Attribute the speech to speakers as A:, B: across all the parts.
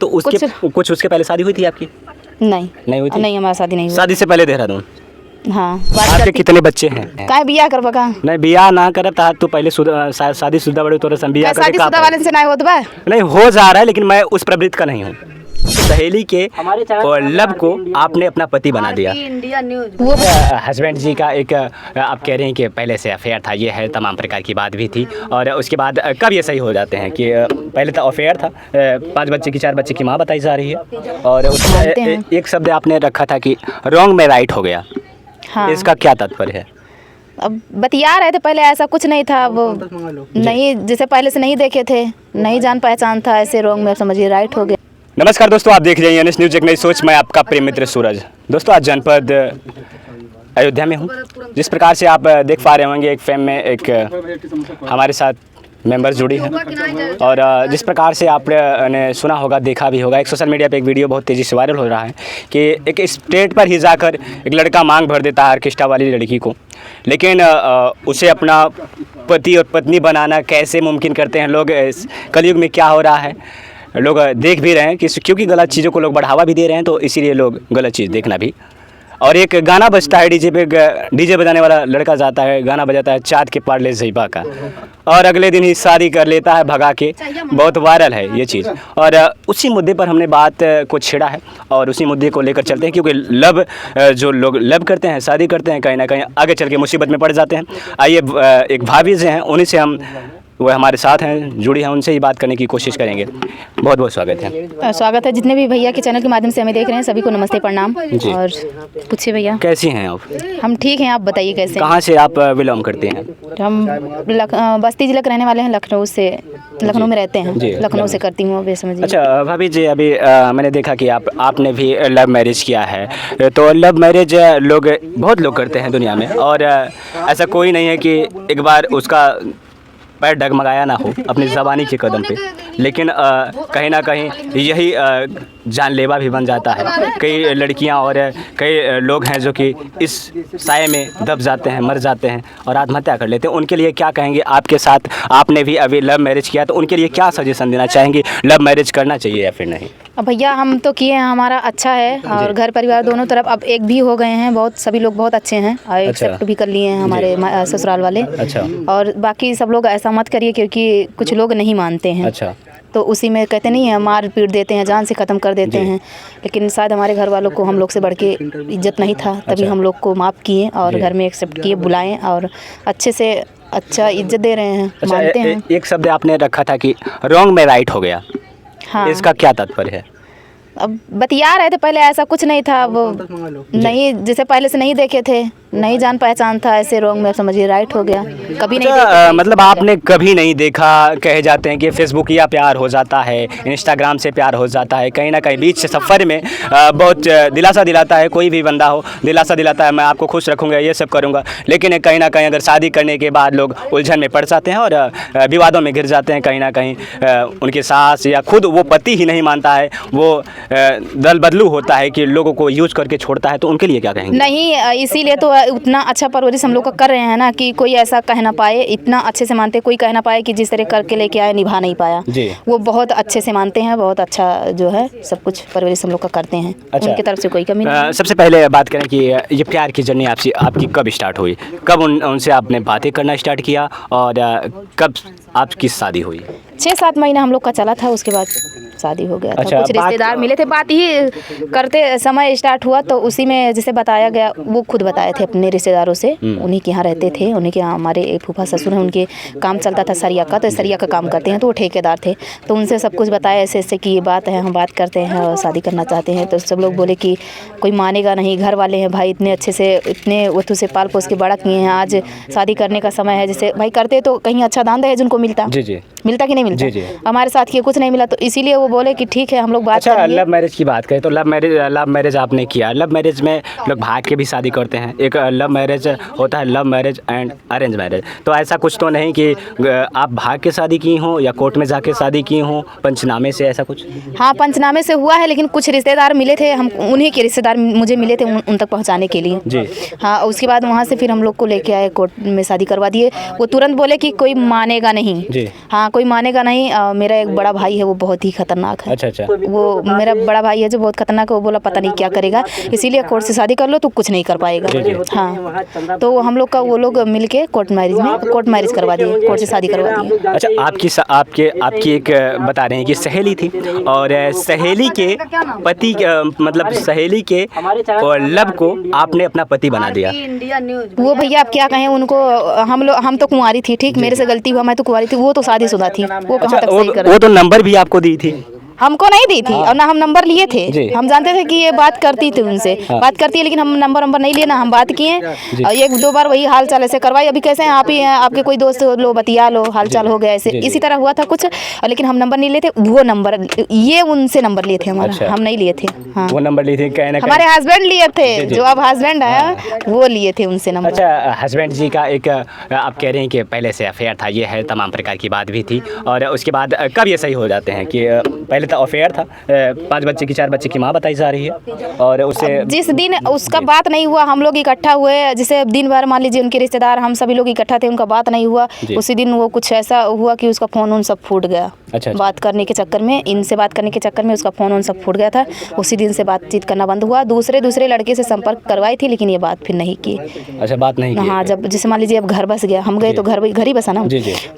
A: तो उसके कुछ उसके पहले शादी हुई थी आपकी?
B: नहीं
A: हुई थी?
B: नहीं, हमारा शादी नहीं हुआ।
A: शादी से पहले देहरादून?
B: हाँ।
A: आपके कितने बच्चे हैं?
B: काय बियाह करबा का?
A: नहीं बियाह ना करब ता तो पहले शादी शुदा बड़े तोरे सम बियाह करके
B: शादी शुदा वाले से नहीं होत बा?
A: नहीं हो जा रहा है, लेकिन मैं उस प्रवृत्ति का नहीं हूँ। सहेली के और लब को आपने अपना पति बना दिया।
B: वो
A: हस्बैंड जी का एक आप कह रहे हैं कि पहले से अफेयर था, ये है, तमाम प्रकार की बात भी थी। और उसके बाद कब ये सही हो जाते हैं कि पहले तो अफेयर था, 5 बच्चे की 4 बच्चे की माँ बताई जा रही है, और उसमें एक शब्द आपने रखा था कि रॉन्ग में राइट हो गया। हाँ। इसका क्या तात्पर्य है?
B: अब बतिया रहे थे, पहले ऐसा कुछ नहीं था, वो नहीं जैसे पहले से नहीं देखे थे, नहीं जान पहचान था, ऐसे रॉन्ग में समझिए राइट हो गया।
A: नमस्कार दोस्तों, आप देख रहे हैं एनएस न्यूज़ एक नई सोच। मैं आपका प्रेम मित्र सूरज। दोस्तों आज जनपद अयोध्या में हूँ। जिस प्रकार से आप देख पा रहे होंगे, एक फेम में एक हमारे साथ मेंबर्स जुड़ी हैं, और जिस प्रकार से आपने सुना होगा, देखा भी होगा, एक सोशल मीडिया पे एक वीडियो बहुत तेज़ी से वायरल हो रहा है कि एक स्टेट पर ही जाकर एक लड़का मांग भर देता है ऑर्केस्ट्रा वाली लड़की को, लेकिन उसे अपना पति और पत्नी बनाना कैसे मुमकिन करते हैं लोग। इस कलयुग में क्या हो रहा है, लोग देख भी रहे हैं कि क्योंकि गलत चीज़ों को लोग बढ़ावा भी दे रहे हैं, तो इसीलिए लोग गलत चीज़ देखना भी। और एक गाना बजता है डीजे पे, डीजे बजाने वाला लड़का जाता है, गाना बजाता है चाँद के पार ले ज़ैबा का, और अगले दिन ही शादी कर लेता है भगा के। बहुत वायरल है ये चीज़, और उसी मुद्दे पर हमने बात को छेड़ा है और उसी मुद्दे को लेकर चलते हैं, क्योंकि लब जो लोग लब करते हैं, शादी करते हैं, कहीं ना कहीं आगे चल के मुसीबत में पड़ जाते हैं। आइए एक भाभी से हैं, उन्हीं से हम, वो हमारे साथ हैं, जुड़ी हैं, उनसे ही बात करने की कोशिश करेंगे। बहुत बहुत स्वागत है।
B: स्वागत है। जितने भी भैया के चैनल के माध्यम से हमें देख रहे हैं, सभी को नमस्ते प्रणाम। और पूछिए भैया,
A: कैसी हैं आप?
B: हम ठीक हैं, आप बताइए कैसे?
A: कहाँ से आप बिलोंग करते हैं?
B: हम बस्ती जिला के रहने वाले हैं, लखनऊ से, लखनऊ में रहते हैं, लखनऊ से करती हूँ, वे समझिए।
A: अच्छा भाभी जी, अभी मैंने देखा कि आपने भी लव मैरिज किया है, तो लव मैरिज बहुत लोग करते हैं दुनिया में, और ऐसा कोई नहीं है कि एक बार उसका पैर डगमगाया ना हो अपनी ज़बानी के कदम पे, लेकिन कहीं ना कहीं यही जानलेवा भी बन जाता है। कई लड़कियां और कई लोग हैं जो कि इस साये में दब जाते हैं, मर जाते हैं और आत्महत्या कर लेते हैं। उनके लिए क्या कहेंगे? आपके साथ आपने भी अभी लव मैरिज किया, तो उनके लिए क्या सजेशन देना चाहेंगे? लव मैरिज करना चाहिए या फिर नहीं?
B: अब भैया हम तो किए हैं, हमारा अच्छा है, और घर परिवार दोनों तरफ अब एक भी हो गए हैं, बहुत सभी लोग बहुत अच्छे हैं, और एक्सेप्ट भी कर लिए हैं हमारे ससुराल वाले।
A: अच्छा।
B: और बाकी सब लोग ऐसा मत करिए, क्योंकि कुछ लोग नहीं मानते हैं।
A: अच्छा।
B: तो उसी में कहते नहीं है, मार पीट देते हैं, जान से ख़त्म कर देते हैं। लेकिन शायद हमारे घर वालों को हम लोग से बढ़ के इज्जत नहीं था, तभी हम लोग को माफ़ किए और घर में एक्सेप्ट किए, बुलाएं, और अच्छे से अच्छा इज्जत दे रहे हैं।
A: अच्छा,
B: मानते हैं।
A: एक शब्द आपने रखा था कि रॉन्ग में राइट हो गया।
B: हाँ।
A: इसका क्या तात्पर्य है?
B: अब बतिया रहे थे, पहले ऐसा कुछ नहीं था, वो नहीं जैसे पहले से नहीं देखे थे, नहीं जान पहचान था, ऐसे रॉन्ग में समझिए राइट हो गया। कभी नहीं देखा,
A: मतलब आपने कभी नहीं देखा। कहे जाते हैं कि फेसबुक या प्यार हो जाता है, इंस्टाग्राम से प्यार हो जाता है, कहीं ना कहीं बीच से सफ़र में बहुत दिलासा दिलाता है, कोई भी बंदा हो दिलासा दिलाता है, मैं आपको खुश रखूँगा, ये सब करूँगा, लेकिन कहीं ना कहीं अगर शादी करने के बाद लोग उलझन में पड़ जाते हैं और विवादों में घिर जाते हैं। कहीं ना कहीं उनके सास या खुद वो पति ही नहीं मानता है, वो दल बदलू होता है कि लोगों को यूज करके छोड़ता है, तो उनके लिए क्या कहेंगे?
B: नहीं, इसीलिए तो उतना अच्छा परवरिश हम लोग का कर रहे हैं ना, कि कोई ऐसा कह ना पाए, इतना अच्छे से मानते, कोई कह ना पाए कि जिस तरह करके लेके आए निभा नहीं पाया जी। वो बहुत अच्छे से मानते हैं, बहुत अच्छा जो है सब कुछ परवरिश हम लोग का करते हैं। अच्छा। उनकी तरफ से कोई कमी नहीं। सबसे
A: पहले बात करें कि ये प्यार की जर्नी आपकी कब स्टार्ट हुई? कब उनसे आपने बातें करना स्टार्ट किया, और कब आपकी शादी हुई?
B: 6-7 महीना हम लोग का चला था, उसके बाद शादी हो गया था।
A: अच्छा,
B: कुछ रिश्तेदार मिले थे, बात ही करते समय स्टार्ट हुआ, तो उसी में जैसे बताया गया, वो खुद बताए थे अपने रिश्तेदारों से, उन्हीं के यहाँ रहते थे, उन्हीं के यहाँ हमारे एक फूफा ससुर हैं, उनके काम चलता था सरिया का, तो सरिया का काम करते हैं, तो वो ठेकेदार थे, तो उनसे सब कुछ बताया ऐसे ऐसे कि ये बात है, हम बात करते हैं और शादी करना चाहते हैं। तो सब लोग बोले कि कोई मानेगा नहीं, घर वाले हैं भाई, इतने अच्छे से, इतने वतू से पाल पोस के बड़ा किए हैं, आज शादी करने का समय है, जैसे भाई करते तो कहीं अच्छा दान दहेज उनको मिलता, मिलता कि नहीं मिलता? हमारे साथ ये कुछ नहीं मिला, तो इसीलिए वो बोले कि ठीक है हम लोग बात करेंगे।
A: लव मैरिज की बात करें तो लव मैरिज आपने किया। लव मैरिज में लोग भाग के भी शादी करते हैं। एक लव मैरिज होता है, love marriage and arrange marriage. तो ऐसा कुछ तो नहीं कि आप भाग के शादी की हो या कोर्ट में जाके शादी की हो, पंचनामे से, ऐसा कुछ?
B: हाँ, पंचनामे से हुआ है, लेकिन कुछ रिश्तेदार मिले थे, हम उन्हीं के रिश्तेदार मुझे मिले थे उन तक पहुँचाने के लिए जी। हाँ, उसके बाद वहाँ से फिर हम लोग को लेके आए, कोर्ट में शादी करवा दिए। वो तुरंत बोले कि कोई मानेगा नहीं नहीं। हाँ, कोई मानेगा नहीं। मेरा एक बड़ा भाई है, वो बहुत ही खतरनाक है।
A: अच्छा अच्छा।
B: वो मेरा बड़ा भाई है जो बहुत खतरनाक है। वो बोला पता नहीं क्या करेगा, इसीलिए कोर्ट से शादी कर लो तो कुछ नहीं कर पाएगा। हाँ, तो हम लोग का वो लोग मिल के कोर्ट मैरिज करवा दिए, कोर्ट से शादी करवा दिए।
A: अच्छा, आपकी एक बता रहे हैं कि सहेली थी और सहेली के पति मतलब सहेली के लब को आपने अपना पति बना दिया।
B: वो भैया आप क्या कहें उनको, हम तो कुंवारी थी, ठीक, मेरे से गलती हुआ, मैं तो कुंवारी थी, वो तो शादीशुदा थी। वो कहाँ तक सही कर,
A: वो तो नंबर भी आपको दी थी?
B: हमको नहीं दी थी और ना हम नंबर लिए थे। हम जानते थे कि ये बात करती थी उनसे, बात करती है, लेकिन हम नंबर नहीं लिए ना, हम बात किए और एक दो बार वही हाल चाल ऐसे करवाई। अभी कैसे हैं आप ही हैं, आपके कोई दोस्त लो, बतिया लो, हाल चाल हो गया ऐसे, इसी तरह हुआ था कुछ। लेकिन हम नंबर नहीं लिए थे, वो नंबर ये उनसे नंबर लिए थे हमारा, हम नहीं लिए थे। हाँ,
A: वो नंबर लिए थे,
B: हमारे हस्बैंड लिए थे, जो अब हस्बैंड आया वो लिए थे उनसे नंबर।
A: अच्छा, हस्बैंड जी का एक आप कह रहे हैं कि पहले से अफेयर था, ये है, तमाम प्रकार की बात भी थी, और उसके बाद कब ये सही हो जाते हैं कि पहले तो अफेयर था, 5 बच्चे की 4 बच्चे की माँ बताई जा रही है, और उससे
B: जिस दिन उसका बात नहीं हुआ, हम लोग इकट्ठा हुए, जैसे दिन भर मान लीजिए उनके रिश्तेदार हम सभी लोग इकट्ठा थे, उनका बात नहीं हुआ, उसी दिन वो कुछ ऐसा हुआ कि उसका फ़ोन उन सब फूट गया।
A: अच्छा।
B: बात करने के चक्कर में, इनसे बात करने के चक्कर में उसका फ़ोन उन सब फूट गया था। उसी दिन से बातचीत करना बंद हुआ। दूसरे लड़के से संपर्क करवाई थी, लेकिन ये बात फिर नहीं की।
A: अच्छा, बात नहीं की।
B: हाँ, जब जैसे मान लीजिए अब घर बस गया, हम गए तो घर ही बसा ना,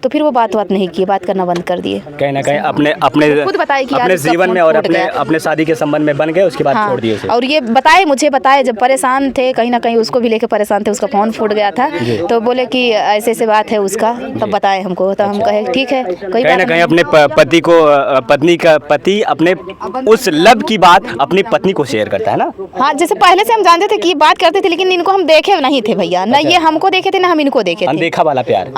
B: तो फिर वो बात नहीं की, बात करना बंद कर दिए।
A: कहीं ना कहीं अपने खुद बताए कि अपने जीवन में और अपने शादी के संबंध में बन गए, उसके बाद छोड़ दिए उसे।
B: और ये मुझे बताए जब परेशान थे, कहीं ना कहीं उसको भी लेके परेशान थे, उसका फ़ोन फूट गया था, तो बोले कि ऐसे बात है उसका, तब बताए हमको, तो हम कहे ठीक है, कोई
A: कहीं ना कहीं अपने पति अपने उस लब की बात अपनी पत्नी को शेयर करता है ना।
B: हाँ, जैसे पहले से हम जानते थे कि बात करते थे, लेकिन इनको हम देखे नहीं थे भैया, ना ये हमको देखे थे ना हम इनको देखे थे।
A: अनदेखा वाला प्यार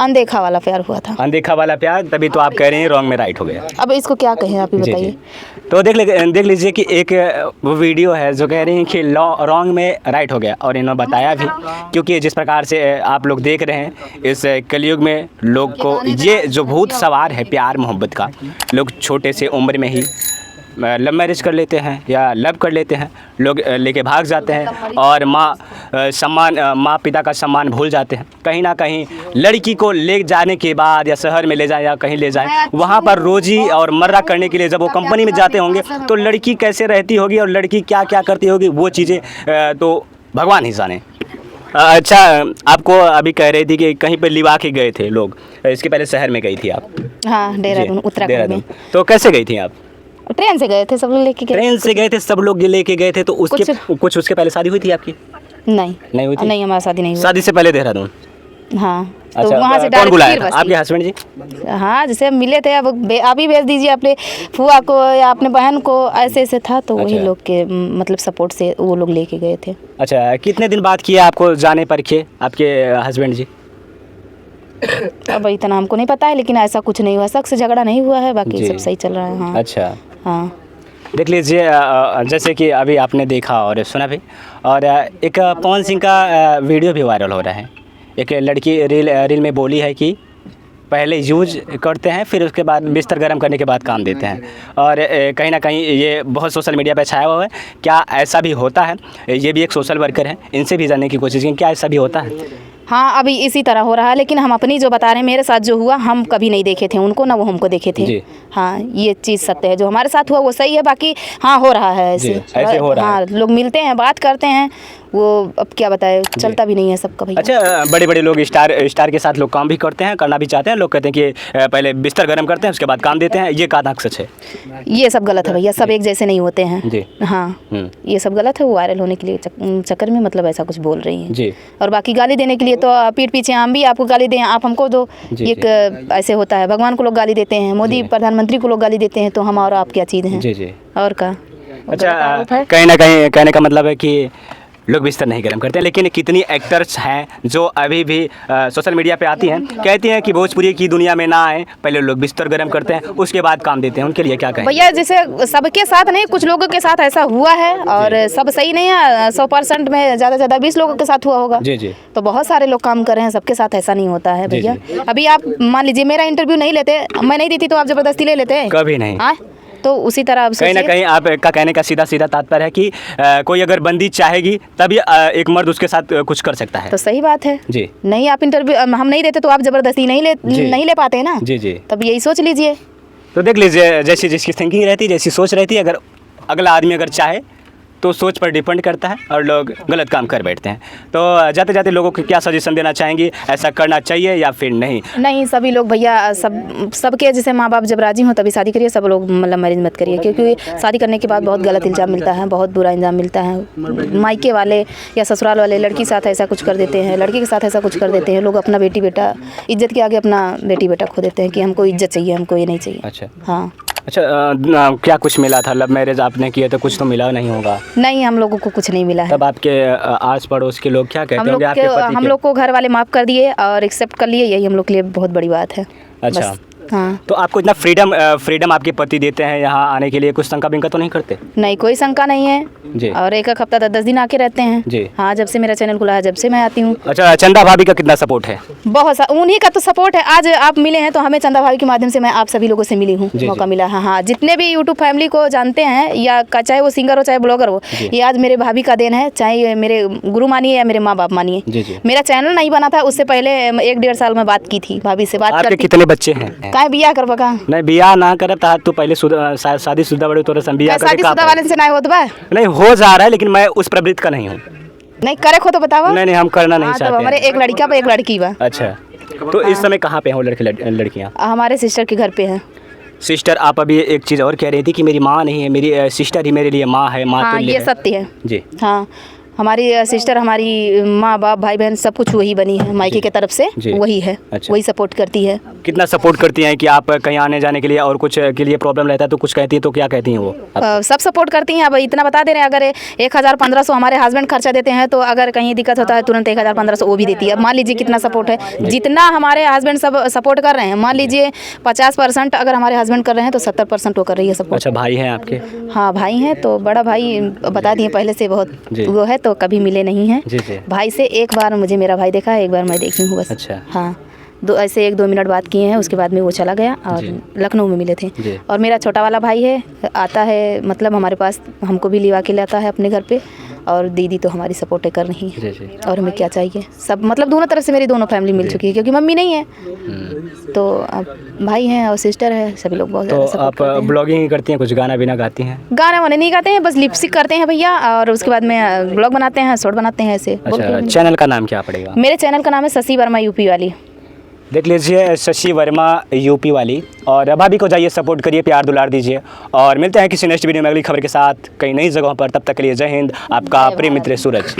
B: हुआ था,
A: अनदेखा वाला प्यार। तभी तो आप कह रहे हैं रॉन्ग में राइट हो गया।
B: अब इसको क्या कहें आप ही बताइए।
A: तो देख लीजिए कि एक वो वीडियो है जो कह रही हैं कि रॉन्ग में राइट हो गया, और इन्होंने बताया भी, क्योंकि जिस प्रकार से आप लोग देख रहे हैं इस कलयुग में लोग को ये जो भूत सवार है प्यार मोहब्बत का, लोग छोटे से उम्र में ही लव मैरिज कर लेते हैं या लव कर लेते हैं, लोग लेके भाग जाते हैं और माँ पिता का सम्मान भूल जाते हैं। कहीं ना कहीं लड़की को ले जाने के बाद या शहर में ले जाएं या कहीं ले जाएं, वहाँ पर रोजी और मर्रा करने के लिए जब वो कंपनी में जाते होंगे तो लड़की कैसे रहती होगी और लड़की क्या क्या करती होगी, वो चीज़ें तो भगवान ही जाने। अच्छा, आपको अभी कह रही थी कि कहीं पर लिवा के गए थे लोग, इसके पहले शहर में गई थी आप?
B: हाँ, देहरादून, उत्तराखंड में।
A: तो कैसे गई थी आप?
B: ट्रेन से गए थे, सब लोग लेके गए।
A: ट्रेन से गए थे, सब लोग लेके गए थे, तो कुछ उसके पहले शादी हुई थी आपकी? नहीं हुई थी?
B: नहीं, हमारा शादी नहीं हुई।
A: शादी से पहले देहरादून?
B: हाँ।
A: अच्छा,
B: तो वहाँ से
A: कौन बुलाया था? आपके हस्बैंड जी?
B: हाँ, जैसे मिले थे, अब आप ही भेज दीजिए अपने फुआ को या अपने बहन को, ऐसे था, तो वही लोग के मतलब सपोर्ट से वो लोग लेके गए थे।
A: अच्छा, कितने दिन बाद किया आपको जाने पर खे आपके हस्बैंड जी?
B: अब इतना हमको नहीं पता है, लेकिन ऐसा कुछ नहीं हुआ, शख्स से झगड़ा नहीं हुआ है, बाकी सब सही चल रहा है। हाँ।
A: अच्छा,
B: हाँ,
A: देख लीजिए, जैसे कि अभी आपने देखा और सुना भी, और एक पवन सिंह का वीडियो भी वायरल हो रहा है। एक लड़की रील में बोली है कि पहले यूज करते हैं, फिर उसके बाद बिस्तर गर्म करने के बाद काम देते हैं, और कहीं ना कहीं ये बहुत सोशल मीडिया पे छाया हुआ है। क्या ऐसा भी होता है? ये भी एक सोशल वर्कर है, इनसे भी जानने की कोशिश की, क्या ऐसा भी होता है?
B: हाँ, अभी इसी तरह हो रहा है, लेकिन हम अपनी जो बता रहे हैं, मेरे साथ जो हुआ, हम कभी नहीं देखे थे उनको, ना वो हमको देखे थे। हाँ, ये चीज़ सत्य है, जो हमारे साथ हुआ वो सही है, बाकी हाँ हो रहा है ऐसे
A: हो रहा है।
B: हाँ, लोग मिलते हैं, बात करते हैं, वो अब क्या बताए, चलता भी नहीं है सबका भैया।
A: अच्छा, बड़े लोग स्टार के साथ लोग काम भी करते हैं, करना भी चाहते हैं, लोग कहते हैं कि पहले बिस्तर गर्म करते हैं, उसके बाद काम देते हैं, ये कहाँ तक सच है?
B: ये सब गलत है भैया, सब एक जैसे नहीं होते हैं जी। हाँ, ये सब गलत है, वो वायरल होने के लिए चक्कर में मतलब ऐसा कुछ बोल रही हैं जी। और बाकी गाली देने के लिए तो पीठ पीछे हम भी आपको गाली दें, आप हमको दो, एक ऐसे होता है। भगवान को लोग गाली देते हैं, मोदी प्रधानमंत्री को लोग गाली देते हैं, तो हम और आप क्या चीज़ हैं जी। और का
A: अच्छा, कहीं ना कहीं कहने का मतलब है कि लोग बिस्तर नहीं गर्म करते, लेकिन कितनी एक्टर्स हैं जो अभी भी सोशल मीडिया पे आती हैं, कहती हैं कि भोजपुरी की दुनिया में ना आए, पहले लोग बिस्तर गर्म करते हैं, उसके बाद काम देते हैं, उनके लिए क्या कहें?
B: भैया, जैसे सबके साथ नहीं, कुछ लोगों के साथ ऐसा हुआ है, और सब सही नहीं है। 100% में ज़्यादा 20 लोगों के साथ हुआ होगा जी। तो बहुत सारे लोग काम कर रहे हैं, सबके साथ ऐसा नहीं होता है भैया। अभी आप मान लीजिए मेरा इंटरव्यू नहीं लेते, मैं नहीं देती, तो आप ज़बरदस्ती ले लेते?
A: कभी नहीं।
B: तो उसी तरह अब
A: कहीं ना
B: सोचिए।
A: कहीं आपका कहने का सीधा सीधा तात्पर्य है कि कोई अगर बंदी चाहेगी तभी एक मर्द उसके साथ कुछ कर सकता है।
B: तो सही बात है
A: जी
B: नहीं, आप इंटरव्यू हम नहीं देते तो आप ज़बरदस्ती
A: जी।
B: नहीं ले पाते ना।
A: जी जी।
B: तब यही सोच लीजिए।
A: तो देख लीजिए, जैसी जिसकी थिंकिंग रहती है, जैसी सोच रहती है, अगर अगला आदमी अगर चाहे तो सोच पर डिपेंड करता है और लोग गलत काम कर बैठते हैं। तो जाते जाते लोगों को क्या सजेशन देना चाहेंगी, ऐसा करना चाहिए या फिर नहीं?
B: नहीं, सभी लोग भैया सबके जैसे माँ बाप जब राजी हों तभी शादी करिए। सब लोग मतलब मैरिज मत करिए, क्योंकि शादी करने के बाद बहुत गलत इल्ज़ाम मिलता है, बहुत बुरा इल्ज़ाम मिलता है। मायके वाले या ससुराल वाले लड़की के साथ ऐसा कुछ कर देते हैं, लड़के के साथ ऐसा कुछ कर देते हैं। लोग अपना बेटी बेटा इज्जत के आगे अपना बेटी बेटा खो देते हैं कि हमको इज्जत चाहिए, हमको ये नहीं चाहिए।
A: अच्छा
B: हाँ।
A: अच्छा, क्या कुछ मिला था? लव मैरिज आपने किया तो कुछ तो मिला नहीं होगा?
B: नहीं, हम लोगों को कुछ नहीं मिला है।
A: तब आपके आस पड़ोस के लोग क्या कहते होंगे आपके पति
B: हम
A: के?
B: लोग को घर वाले माफ़ कर दिए और एक्सेप्ट कर लिए, यही हम लोग के लिए बहुत बड़ी बात है।
A: अच्छा।
B: बस, हाँ।
A: तो आपको इतना फ्रीडम आपके पति देते हैं यहाँ आने के लिए, कुछ शंका बिंका तो नहीं करते?
B: नहीं, कोई शंका नहीं है
A: जी।
B: और एक हफ्ता 10 दिन आके रहते हैं
A: जी।
B: हाँ, जब से मेरा चैनल खुला है जब से मैं आती हूँ।
A: अच्छा, चंदा भाभी का कितना सपोर्ट है?
B: बहुत उन्हीं का तो सपोर्ट है। आज आप मिले हैं तो हमें चंदा भाभी के माध्यम से मैं आप सभी लोगों से मिली हूँ,
A: जी,
B: मौका
A: जी।
B: मिला है। हाँ, जितने भी यूट्यूब फैमिली को जानते हैं या चाहे वो सिंगर हो चाहे ब्लॉगर हो, ये आज मेरे भाभी का देन है। चाहे मेरे गुरु मानिए या मेरे माँ बाप मानिए।
A: जी जी।
B: मेरा चैनल नहीं बना था उससे पहले 1-1.5 साल में बात की थी भाभी से। बात
A: आपके
B: करती
A: कितने बच्चे हैं?
B: काहे बियाह करबा का?
A: नहीं, बियाह ना करत था तो पहले शादी शुदा बड़े तोरे सम बियाह करके
B: शादीशुदा वाले से नहीं होत बा?
A: नहीं हो जा रहा है, लेकिन मैं उस प्रवृत्ति का नहीं हूँ।
B: नहीं करे खो तो बताओ।
A: नहीं, हम करना नहीं
B: हाँ, तो
A: चाहते
B: हमारे
A: हैं।
B: एक लड़का बा एक लड़की बा।
A: अच्छा, तो इस समय कहाँ पे हो लड़कियाँ?
B: हमारे सिस्टर के घर पे है।
A: सिस्टर, आप अभी एक चीज़ और कह रही थी कि मेरी माँ नहीं है, मेरी सिस्टर ही मेरे लिए माँ है, माँ
B: हाँ,
A: तुल्य
B: ये
A: है।
B: सत्य है।
A: जी।
B: हाँ, हमारी सिस्टर, हमारी माँ बाप भाई बहन सब कुछ वही बनी है, मायके की तरफ से
A: जी।
B: वही है।
A: अच्छा।
B: वही सपोर्ट करती है।
A: कितना सपोर्ट करती हैं कि आप कहीं आने जाने के लिए और कुछ के लिए प्रॉब्लम रहता है तो कुछ कहती हैं, तो क्या कहती हैं वो?
B: सब सपोर्ट करती हैं। अब इतना बता दे रहे हैं, अगर 1,000-1,500 हमारे हस्बैंड खर्चा देते हैं तो अगर कहीं दिक्कत होता है तुरंत 1,000-1,500 वो भी देती है। अब मान लीजिए कितना सपोर्ट है, जितना हमारे हस्बैंड सब सपोर्ट कर रहे हैं, मान लीजिए 50% अगर हमारे हस्बैंड कर रहे हैं तो 70% वो कर रही है सपोर्ट।
A: अच्छा, भाई हैं आपके?
B: हाँ, भाई हैं। तो बड़ा भाई बता दिए पहले से बहुत
A: जी।
B: वो है, तो कभी मिले नहीं हैं।
A: जी जी।
B: भाई से एक बार मुझे मेरा भाई देखा है, एक बार मैं देखी हूँ बस।
A: अच्छा।
B: हाँ, ऐसे 1-2 मिनट बात किए हैं, उसके बाद में वो चला गया और
A: जी।
B: लखनऊ में मिले थे।
A: जी।
B: और मेरा छोटा वाला भाई है, आता है मतलब हमारे पास, हमको भी लिवा के लाता है अपने घर पे। और दीदी तो हमारी सपोर्ट कर रही है।
A: जी जी।
B: और हमें क्या चाहिए, सब मतलब दोनों तरफ से मेरी दोनों फैमिली मिल चुकी है, क्योंकि मम्मी नहीं है तो अब भाई हैं और सिस्टर है, सभी लोग बहुत
A: तो
B: ज़्यादा सपोर्ट
A: आप
B: करते हैं।
A: ब्लॉगिंग करती हैं, कुछ गाना बिना गाती हैं?
B: गाना वाने नहीं गाते हैं, बस लिपसिक करते हैं भैया, और उसके बाद में ब्लॉग बनाते हैं, शॉर्ट बनाते हैं ऐसे।
A: अच्छा, चैनल का नाम क्या पड़ेगा?
B: मेरे चैनल का नाम है शशि वर्मा यूपी वाली।
A: देख लीजिए, शशि वर्मा यूपी वाली। और भाभी को जाइए सपोर्ट करिए, प्यार दुलार दीजिए। और मिलते हैं किसी नेक्स्ट वीडियो में अगली खबर के साथ कई नई जगहों पर। तब तक के लिए जय हिंद, आपका प्रिय मित्र सूरज।